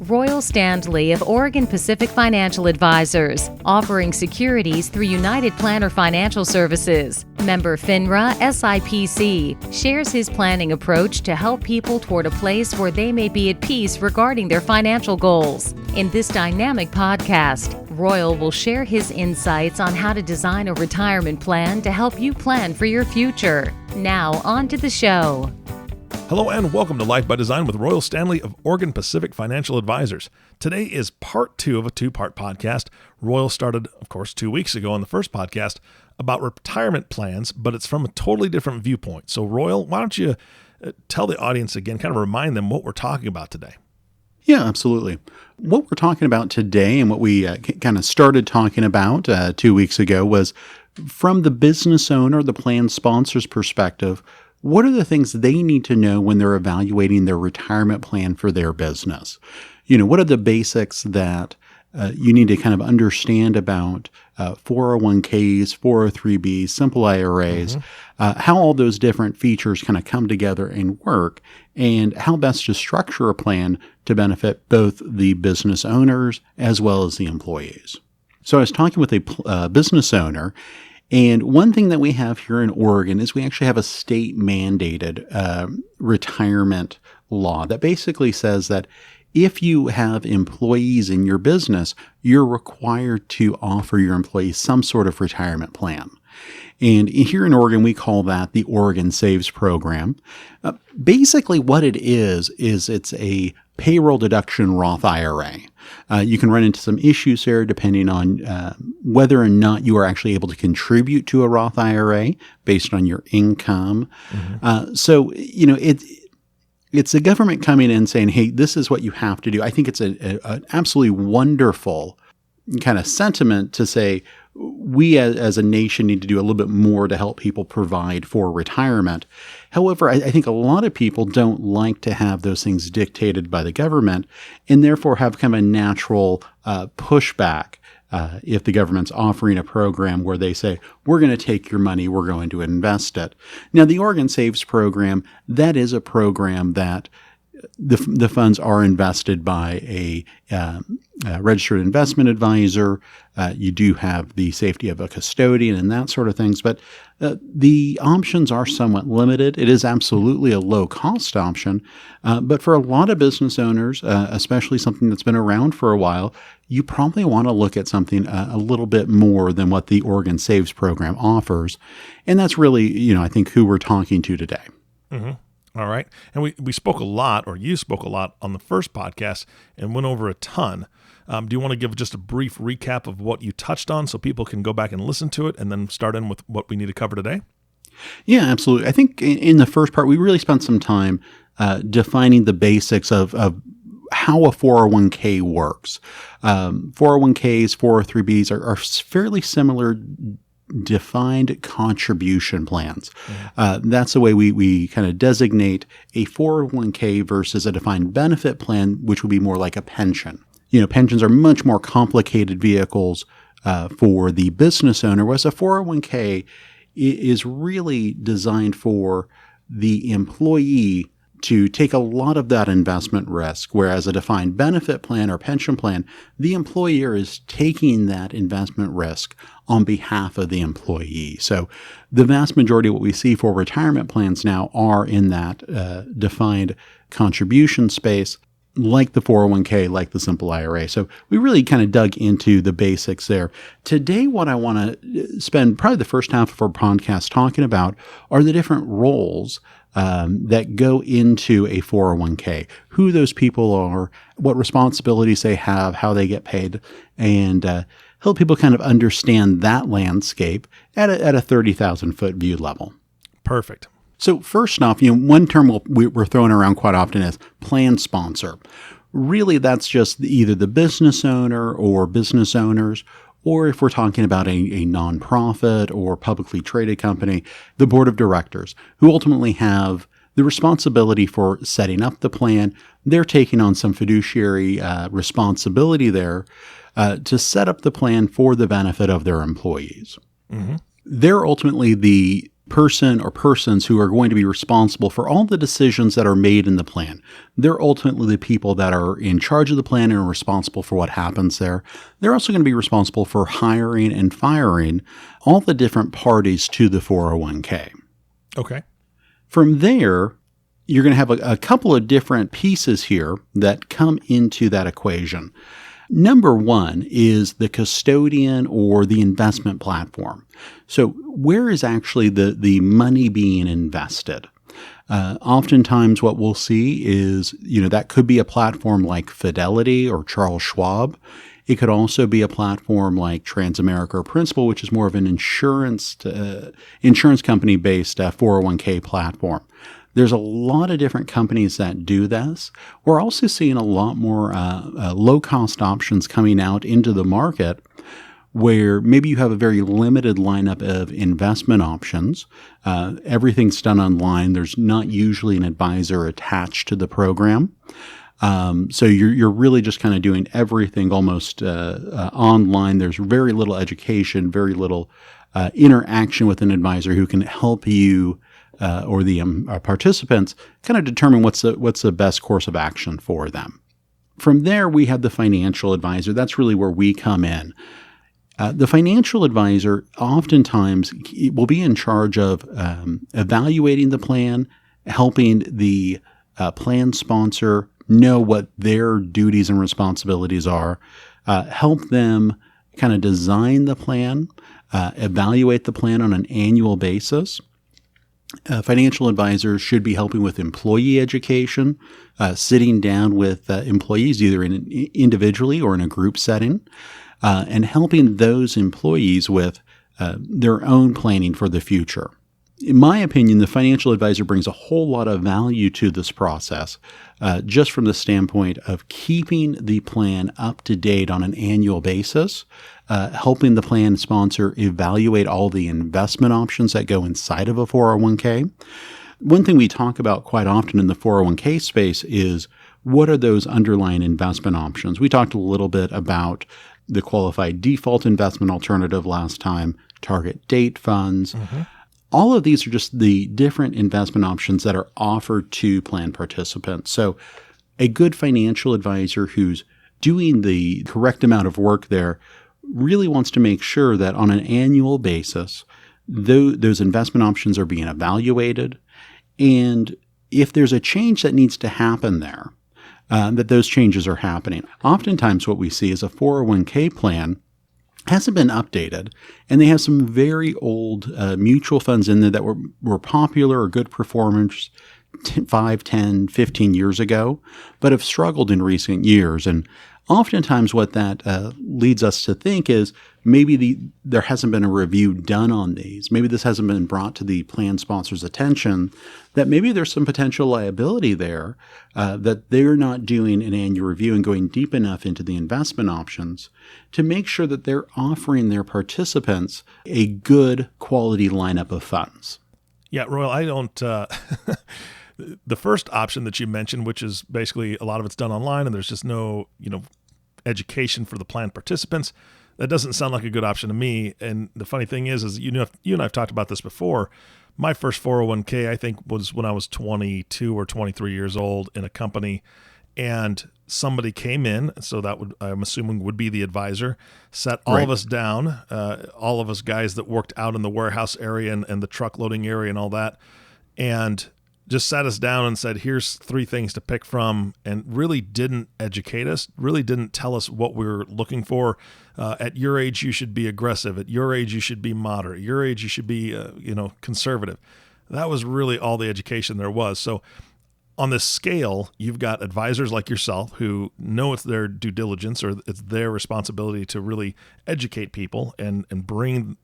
Royal Standley of Oregon Pacific Financial Advisors, offering securities through United Planner Financial Services. Member FINRA SIPC shares his planning approach to help people toward a place where they may be at peace regarding their financial goals. In this dynamic podcast, Royal will share his insights on how to design a retirement plan to help you plan for your future. Now, on to the show. Hello and welcome to Life by Design with Royal Standley of Oregon Pacific Financial Advisors. Today is part 2 of a 2-part podcast. Royal started, of course, 2 weeks ago on the first podcast about retirement plans, but it's from a totally different viewpoint. So Royal, why don't you tell the audience again, kind of remind them what we're talking about today. Yeah, absolutely. What we're talking about today and what we kind of started talking about 2 weeks ago was from the business owner, the plan sponsor's perspective. What are the things they need to know when they're evaluating their retirement plan for their business? What are the basics that you need to kind of understand about 401ks, 403bs, simple IRAs, how all those different features kind of come together and work, and how best to structure a plan to benefit both the business owners as well as the employees. So I was talking with a business owner, and one thing that we have here in Oregon is we actually have a state-mandated retirement law that basically says that if you have employees in your business, you're required to offer your employees some sort of retirement plan. And here in Oregon, we call that the Oregon Saves Program. Basically, what it is it's a payroll deduction Roth IRA. You can run into some issues there depending on whether or not you are actually able to contribute to a Roth IRA based on your income. It's the government coming in saying, hey, this is what you have to do. I think it's an absolutely wonderful kind of sentiment to say we as a nation need to do a little bit more to help people provide for retirement. However, I think a lot of people don't like to have those things dictated by the government and therefore have kind of a natural pushback if the government's offering a program where they say, we're going to take your money, we're going to invest it. Now, the Oregon Saves Program, that is a program that the funds are invested by a registered investment advisor. You do have the safety of a custodian and that sort of things, but the options are somewhat limited. It is absolutely a low-cost option, but for a lot of business owners, especially something that's been around for a while, you probably want to look at something a little bit more than what the Oregon Saves Program offers, and that's really, I think, who we're talking to today. Mm-hmm. All right. And we spoke a lot, or you spoke a lot on the first podcast and went over a ton. Do you want to give just a brief recap of what you touched on so people can go back and listen to it and then start in with what we need to cover today? Yeah, absolutely. I think in the first part, we really spent some time defining the basics of how a 401k works. 401ks, 403bs are fairly similar defined contribution plans. That's the way we kind of designate a 401k versus a defined benefit plan, which would be more like a pension. Pensions are much more complicated vehicles for the business owner, whereas a 401k is really designed for the employee to take a lot of that investment risk, whereas a defined benefit plan or pension plan, the employer is taking that investment risk on behalf of the employee. So the vast majority of what we see for retirement plans now are in that defined contribution space, like the 401k, like the simple IRA. So we really kind of dug into the basics there. Today, what I want to spend probably the first half of our podcast talking about are the different roles that go into a 401k, who those people are, what responsibilities they have, how they get paid, and help people kind of understand that landscape at a 30,000-foot view level. Perfect. So first off, one term we're throwing around quite often is plan sponsor. Really, that's just either the business owner or business owners, or if we're talking about a nonprofit or publicly traded company, the board of directors, who ultimately have the responsibility for setting up the plan. They're taking on some fiduciary responsibility there to set up the plan for the benefit of their employees. Mm-hmm. They're ultimately the person or persons who are going to be responsible for all the decisions that are made in the plan. They're ultimately the people that are in charge of the plan and are responsible for what happens there. They're also going to be responsible for hiring and firing all the different parties to the 401k. Okay. From there, you're going to have a couple of different pieces here that come into that equation. Number one is the custodian or the investment platform. So where is actually the money being invested? Oftentimes what we'll see is, that could be a platform like Fidelity or Charles Schwab. It could also be a platform like Transamerica or Principal, which is more of an insurance company-based 401k platform. There's a lot of different companies that do this. We're also seeing a lot more low-cost options coming out into the market where maybe you have a very limited lineup of investment options. Everything's done online. There's not usually an advisor attached to the program. So you're really just kind of doing everything almost online. There's very little education, very little interaction with an advisor who can help you or the participants kind of determine what's the best course of action for them. From there, we have the financial advisor. That's really where we come in. The financial advisor oftentimes will be in charge of evaluating the plan, helping the plan sponsor know what their duties and responsibilities are, help them kind of design the plan, evaluate the plan on an annual basis. Financial advisors should be helping with employee education, sitting down with employees either individually or in a group setting, and helping those employees with their own planning for the future. In my opinion, the financial advisor brings a whole lot of value to this process, just from the standpoint of keeping the plan up to date on an annual basis, helping the plan sponsor evaluate all the investment options that go inside of a 401k. One thing we talk about quite often in the 401k space is what are those underlying investment options? We talked a little bit about the qualified default investment alternative last time, target date funds. Mm-hmm. All of these are just the different investment options that are offered to plan participants. So a good financial advisor who's doing the correct amount of work there really wants to make sure that on an annual basis, those investment options are being evaluated. And if there's a change that needs to happen there, that those changes are happening. Oftentimes what we see is a 401k plan hasn't been updated, and they have some very old mutual funds in there that were popular or good performers 5, 10, 15 years ago, but have struggled in recent years. And oftentimes what that leads us to think is maybe there hasn't been a review done on these. Maybe this hasn't been brought to the plan sponsor's attention, that maybe there's some potential liability there, that they're not doing an annual review and going deep enough into the investment options to make sure that they're offering their participants a good quality lineup of funds. Yeah, Royal, I don't... The first option that you mentioned, which is basically a lot of it's done online and there's just no, education for the plan participants, that doesn't sound like a good option to me. And the funny thing is you and I've talked about this before. My first 401k, I think, was when I was 22 or 23 years old in a company, and somebody came in, so that I'm assuming would be the advisor, sat all of us down, all of us guys that worked out in the warehouse area and the truck loading area and all that, and just sat us down and said, here's 3 things to pick from, and really didn't educate us, really didn't tell us what we were looking for. At your age, you should be aggressive. At your age, you should be moderate. At your age, you should be, conservative. That was really all the education there was. So on this scale, you've got advisors like yourself who know it's their due diligence or it's their responsibility to really educate people and bring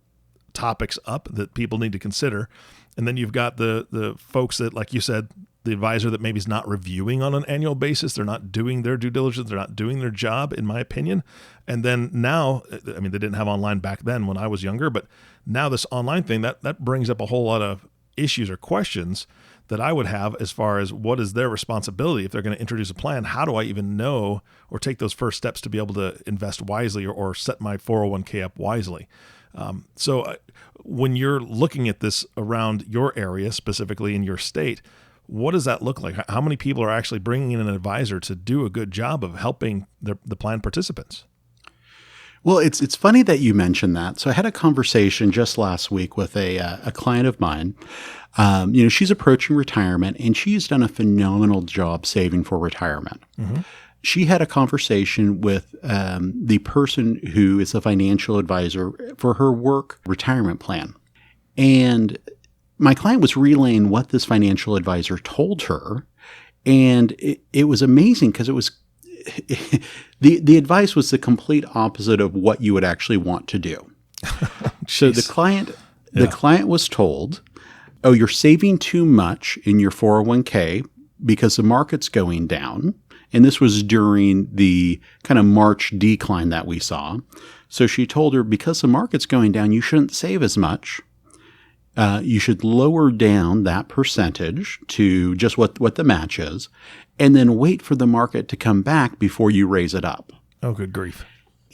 topics up that people need to consider. And then you've got the folks that, like you said, the advisor that maybe is not reviewing on an annual basis. They're not doing their due diligence. They're not doing their job, in my opinion. And then now, I mean, they didn't have online back then when I was younger, but now this online thing, that brings up a whole lot of issues or questions that I would have as far as what is their responsibility if they're going to introduce a plan. How do I even know or take those first steps to be able to invest wisely or set my 401k up wisely? So when you're looking at this around your area, specifically in your state, what does that look like? How many people are actually bringing in an advisor to do a good job of helping the plan participants? Well, it's funny that you mentioned that. So I had a conversation just last week with a client of mine. She's approaching retirement, and she's done a phenomenal job saving for retirement. Mm-hmm. She had a conversation with the person who is a financial advisor for her work retirement plan. And my client was relaying what this financial advisor told her. And it was amazing because it was the advice was the complete opposite of what you would actually want to do. So the client was told, oh, you're saving too much in your 401k because the market's going down. And this was during the kind of March decline that we saw. So she told her, because the market's going down, you shouldn't save as much. You should lower down that percentage to just what the match is, and then wait for the market to come back before you raise it up. Oh, good grief.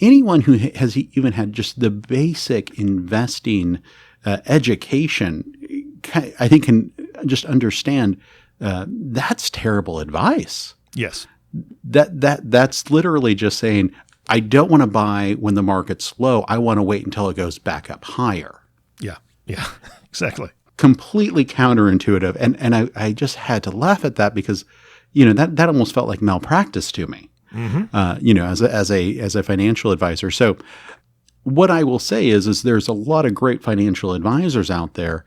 Anyone who has even had just the basic investing education, I think, can just understand that's terrible advice. Yes. That's literally just saying, I don't want to buy when the market's low. I want to wait until it goes back up higher. Yeah, exactly. Completely counterintuitive. And I just had to laugh at that because, that almost felt like malpractice to me, as a financial advisor. So what I will say is there's a lot of great financial advisors out there.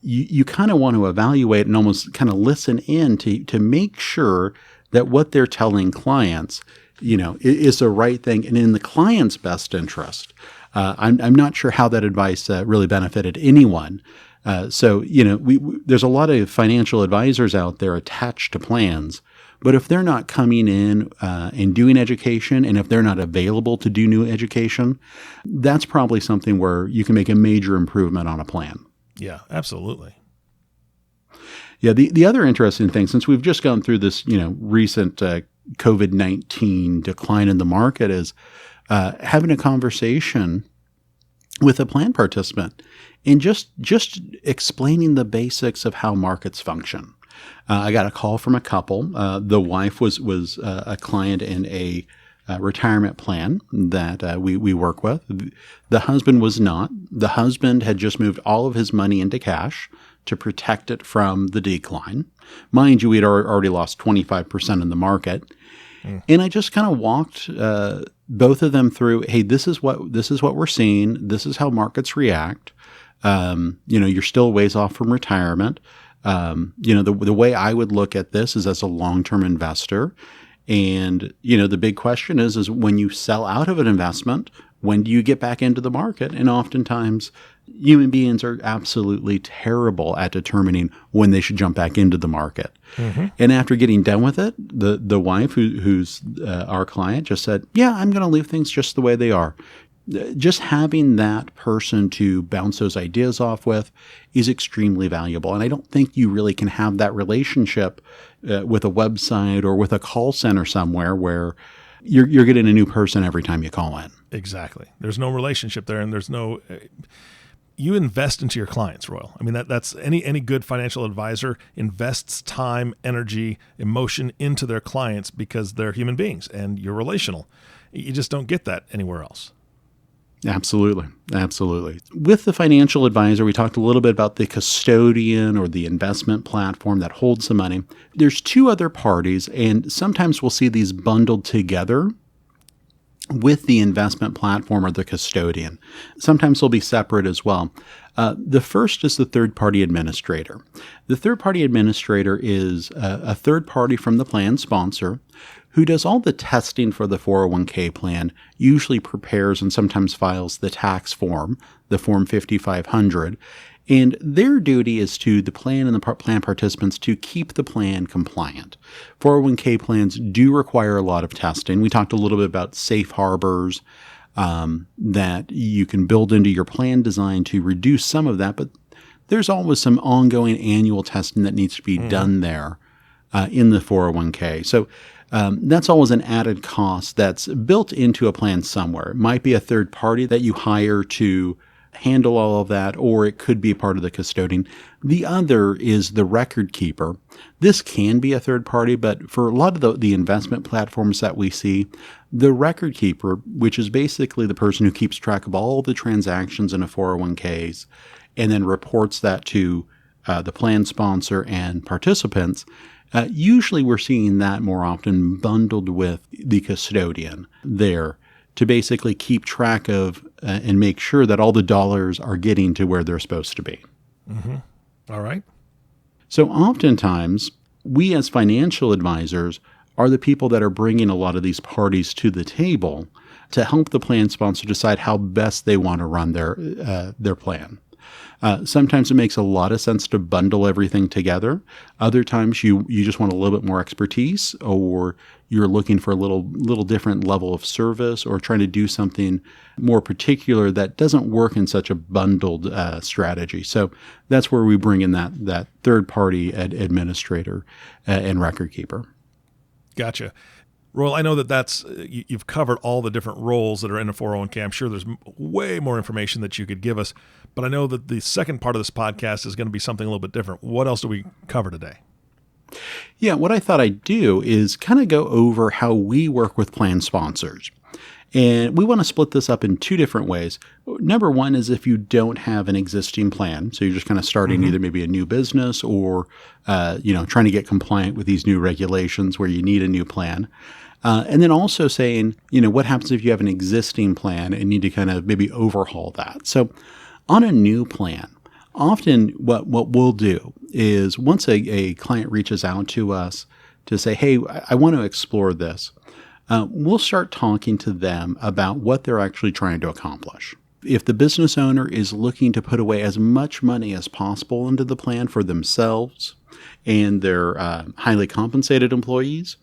You kind of want to evaluate and almost kind of listen in to make sure that what they're telling clients, is the right thing and in the client's best interest. I'm not sure how that advice really benefited anyone. There's a lot of financial advisors out there attached to plans, but if they're not coming in and doing education, and if they're not available to do new education, that's probably something where you can make a major improvement on a plan. Yeah, absolutely. Yeah, the other interesting thing, since we've just gone through this, recent COVID-19 decline in the market, is having a conversation with a plan participant and just explaining the basics of how markets function. I got a call from a couple. The wife was a client in a retirement plan that we work with. The husband was not. The husband had just moved all of his money into cash to protect it from the decline. Mind you, we had already lost 25% in the market. And I just kind of walked both of them through, hey, this is what we're seeing. This is how markets react. You're still ways off from retirement. The way I would look at this is as a long-term investor. And, the big question is when you sell out of an investment, when do you get back into the market? And oftentimes human beings are absolutely terrible at determining when they should jump back into the market. Mm-hmm. And after getting done with it, the wife who's our client just said, yeah, I'm going to leave things just the way they are. Just having that person to bounce those ideas off with is extremely valuable. And I don't think you really can have that relationship with a website or with a call center somewhere where you're getting a new person every time you call in. Exactly. There's no relationship there, and there's no you invest into your clients, Royal. I mean, that's any good financial advisor invests time, energy, emotion into their clients because they're human beings and you're relational. You just don't get that anywhere else. Absolutely. Absolutely. With the financial advisor, we talked a little bit about the custodian or the investment platform that holds the money. There's two other parties, and sometimes we'll see these bundled together with the investment platform or the custodian. Sometimes they'll be separate as well. The first is the third-party administrator. The third-party administrator is a third party from the plan sponsor who does all the testing for the 401k plan, usually prepares and sometimes files the tax form, the Form 5500, and their duty is to the plan and the plan participants to keep the plan compliant. 401k plans do require a lot of testing. We talked a little bit about safe harbors that you can build into your plan design to reduce some of that, but there's always some ongoing annual testing that needs to be done there in the 401k. So that's always an added cost that's built into a plan somewhere. It might be a third party that you hire to handle all of that, or it could be part of the custodian. The other is the record keeper. This can be a third party, but for a lot of the investment platforms that we see, the record keeper, which is basically the person who keeps track of all the transactions in a 401ks and then reports that to the plan sponsor and participants, usually we're seeing that more often bundled with the custodian there to basically keep track of and make sure that all the dollars are getting to where they're supposed to be. Mm-hmm. All right. So oftentimes, we as financial advisors are the people that are bringing a lot of these parties to the table to help the plan sponsor decide how best they want to run their plan. Sometimes it makes a lot of sense to bundle everything together. Other times you just want a little bit more expertise, or you're looking for a little different level of service, or trying to do something more particular that doesn't work in such a bundled strategy. So that's where we bring in that third party administrator and record keeper. Gotcha. Royal, I know that's you've covered all the different roles that are in a 401k. I'm sure there's way more information that you could give us, but I know that the second part of this podcast is going to be something a little bit different. What else do we cover today? Yeah, what I thought I'd do is kind of go over how we work with plan sponsors. And we want to split this up in two different ways. Number one is if you don't have an existing plan, so you're just kind of starting either maybe a new business or trying to get compliant with these new regulations where you need a new plan. And then also saying, what happens if you have an existing plan and need to kind of maybe overhaul that. So on a new plan, often what we'll do is once a client reaches out to us to say, hey, I want to explore this, we'll start talking to them about what they're actually trying to accomplish. If the business owner is looking to put away as much money as possible into the plan for themselves and their highly compensated employees,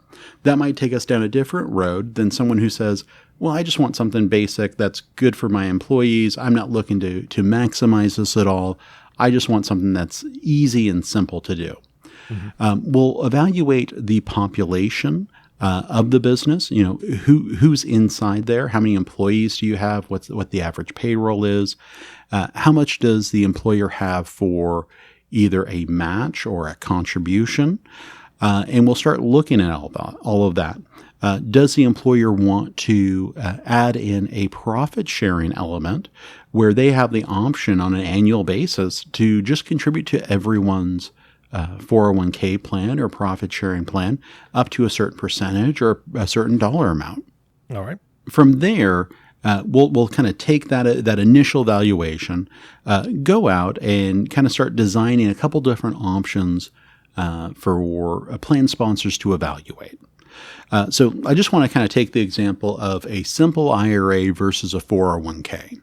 that might take us down a different road than someone who says, well, I just want something basic that's good for my employees. I'm not looking to maximize this at all. I just want something that's easy and simple to do. Mm-hmm. We'll evaluate the population of the business. Who's inside there? How many employees do you have? What the average payroll is? How much does the employer have for either a match or a contribution? And we'll start looking at all of that. Does the employer want to add in a profit sharing element where they have the option on an annual basis to just contribute to everyone's 401k plan or profit sharing plan up to a certain percentage or a certain dollar amount? All right. From there, we'll kind of take that initial valuation, go out and kind of start designing a couple different options for plan sponsors to evaluate. So I just want to kind of take the example of a simple IRA versus a 401k.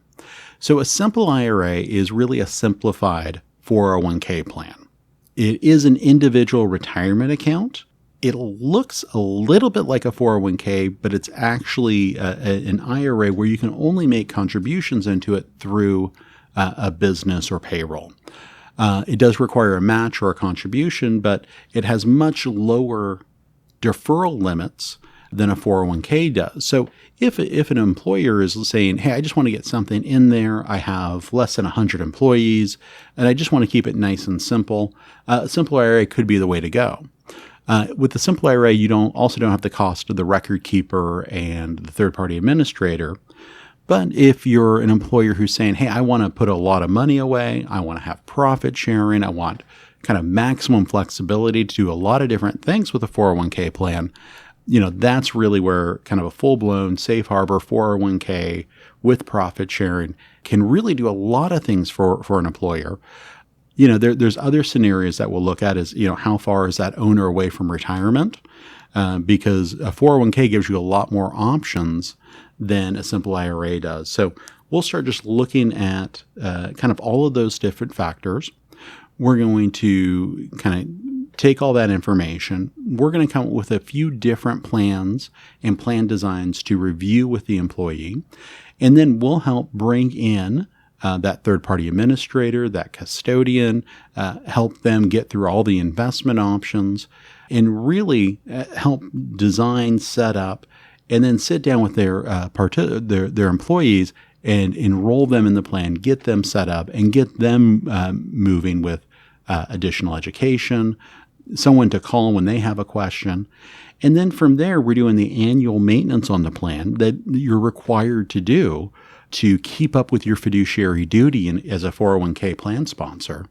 So a simple IRA is really a simplified 401k plan. It is an individual retirement account. It looks a little bit like a 401k, but it's actually an IRA where you can only make contributions into it through a business or payroll. It does require a match or a contribution, but it has much lower deferral limits than a 401k does. So if an employer is saying, hey, I just want to get something in there, I have less than 100 employees, and I just want to keep it nice and simple, a simple IRA could be the way to go. With the simple IRA, you don't have the cost of the record keeper and the third-party administrator. But if you're an employer who's saying, hey, I want to put a lot of money away, I want to have profit sharing, I want kind of maximum flexibility to do a lot of different things with a 401k plan, that's really where kind of a full-blown safe harbor 401k with profit sharing can really do a lot of things for an employer. There's other scenarios that we'll look at is, how far is that owner away from retirement? Because a 401k gives you a lot more options than a simple IRA does. So we'll start just looking at kind of all of those different factors. We're going to kind of take all that information. We're going to come up with a few different plans and plan designs to review with the employee. And then we'll help bring in that third-party administrator, that custodian, help them get through all the investment options, and really help design, set up, and then sit down with their employees and enroll them in the plan, get them set up, and get them moving with additional education, someone to call when they have a question. And then from there, we're doing the annual maintenance on the plan that you're required to do to keep up with your fiduciary duty as a 401k plan sponsor,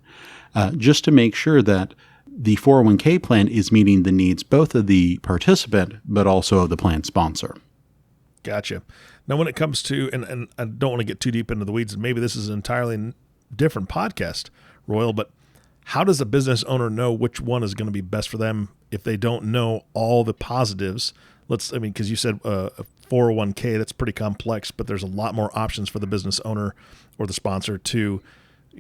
just to make sure that the 401k plan is meeting the needs both of the participant, but also of the plan sponsor. Gotcha. Now, when it comes to, and I don't want to get too deep into the weeds, and maybe this is an entirely different podcast, Royal, but how does a business owner know which one is going to be best for them if they don't know all the positives? Because you said a 401k, that's pretty complex, but there's a lot more options for the business owner or the sponsor to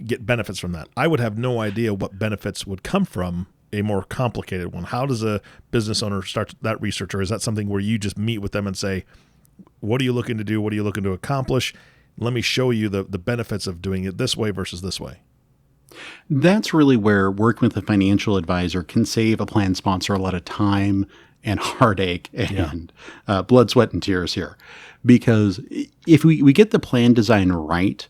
get benefits from that. I would have no idea what benefits would come from a more complicated one. How does a business owner start that research, or is that something where you just meet with them and say, what are you looking to do? What are you looking to accomplish? Let me show you the benefits of doing it this way versus this way. That's really where working with a financial advisor can save a plan sponsor a lot of time and heartache and blood, sweat, and tears here. Because if we get the plan design right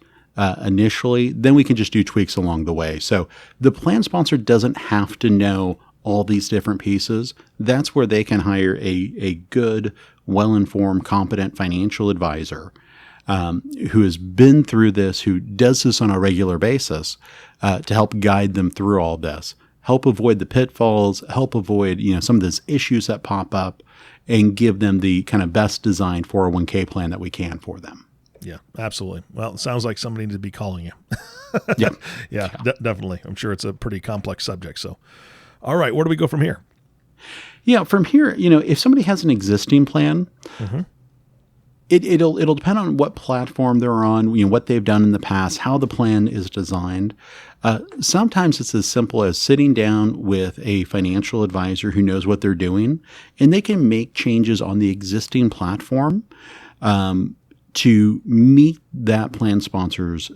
initially, then we can just do tweaks along the way. So the plan sponsor doesn't have to know all these different pieces. That's where they can hire a good, well-informed, competent financial advisor who has been through this, who does this on a regular basis to help guide them through all this, help avoid the pitfalls, help avoid some of those issues that pop up, and give them the kind of best designed 401k plan that we can for them. Yeah, absolutely. Well, it sounds like somebody needs to be calling you. Yeah, definitely. I'm sure it's a pretty complex subject. So, all right, where do we go from here? Yeah, from here, if somebody has an existing plan, it'll depend on what platform they're on, what they've done in the past, how the plan is designed. Sometimes it's as simple as sitting down with a financial advisor who knows what they're doing, and they can make changes on the existing platform to meet that plan sponsor's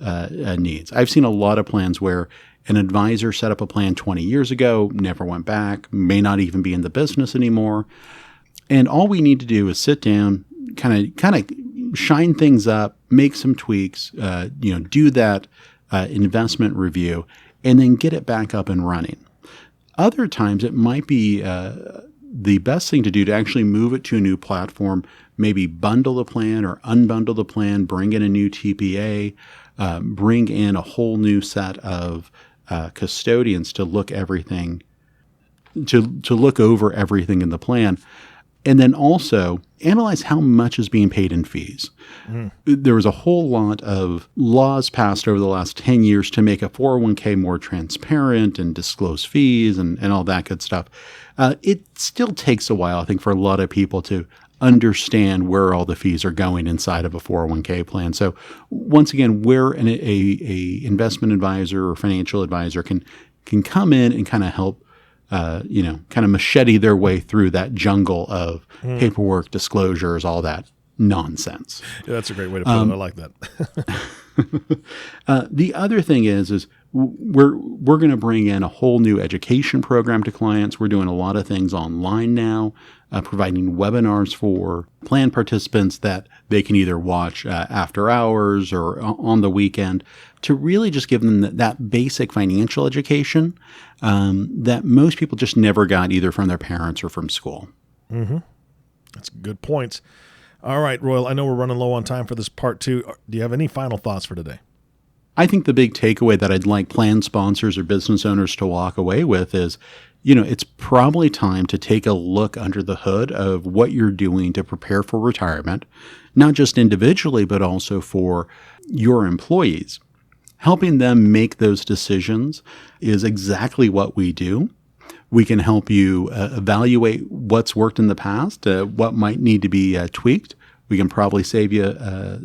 needs. I've seen a lot of plans where an advisor set up a plan 20 years ago, never went back, may not even be in the business anymore. And all we need to do is sit down, kind of shine things up, make some tweaks, do that investment review, and then get it back up and running. Other times it might be the best thing to do to actually move it to a new platform, maybe bundle the plan or unbundle the plan, bring in a new TPA, bring in a whole new set of custodians to look everything, to look over everything in the plan. And then also analyze how much is being paid in fees. There was a whole lot of laws passed over the last 10 years to make a 401k more transparent and disclose fees and all that good stuff. It still takes a while, I think, for a lot of people to understand where all the fees are going inside of a 401k plan. So once again, where a investment advisor or financial advisor can come in and kind of help kind of machete their way through that jungle of paperwork, disclosures, all that nonsense. Yeah, that's a great way to put it. I like that. The other thing is we're going to bring in a whole new education program to clients. We're doing a lot of things online now, providing webinars for plan participants that they can either watch after hours or on the weekend to really just give them that basic financial education that most people just never got either from their parents or from school. That's good points. All right, Royal, I know we're running low on time for this part 2. Do you have any final thoughts for today? I think the big takeaway that I'd like plan sponsors or business owners to walk away with is, it's probably time to take a look under the hood of what you're doing to prepare for retirement, not just individually, but also for your employees. Helping them make those decisions is exactly what we do. We can help you evaluate what's worked in the past, what might need to be tweaked. We can probably save you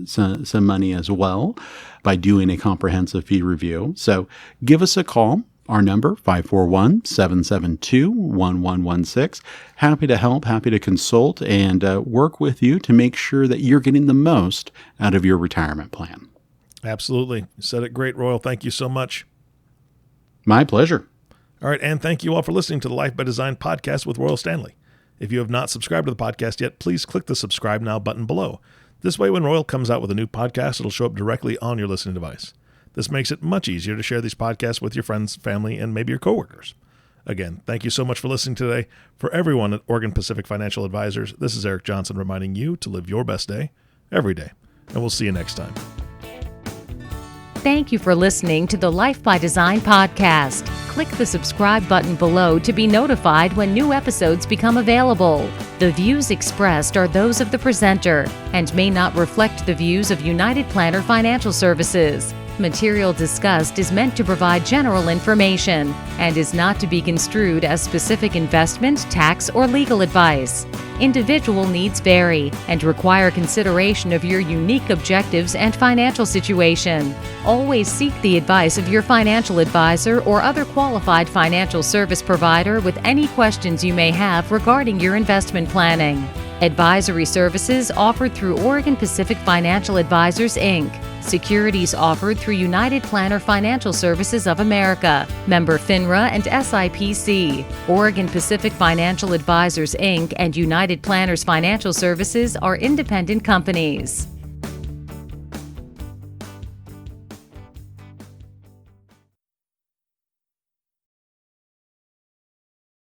some money as well by doing a comprehensive fee review. So give us a call. Our number, 541-772-1116. Happy to help, happy to consult, and work with you to make sure that you're getting the most out of your retirement plan. Absolutely. You said it great, Royal. Thank you so much. My pleasure. All right, and thank you all for listening to the Life by Design podcast with Royal Standley. If you have not subscribed to the podcast yet, please click the subscribe now button below. This way, when Royal comes out with a new podcast, it'll show up directly on your listening device. This makes it much easier to share these podcasts with your friends, family, and maybe your coworkers. Again, thank you so much for listening today. For everyone at Oregon Pacific Financial Advisors, this is Eric Johnson reminding you to live your best day every day. And we'll see you next time. Thank you for listening to the Life by Design podcast. Click the subscribe button below to be notified when new episodes become available. The views expressed are those of the presenter and may not reflect the views of United Planner Financial Services. Material discussed is meant to provide general information and is not to be construed as specific investment, tax, or legal advice. Individual needs vary and require consideration of your unique objectives and financial situation. Always seek the advice of your financial advisor or other qualified financial service provider with any questions you may have regarding your investment planning. Advisory services offered through Oregon Pacific Financial Advisors, Inc. Securities offered through United Planner Financial Services of America, member FINRA and SIPC. Oregon Pacific Financial Advisors, Inc. and United Planners Financial Services are independent companies.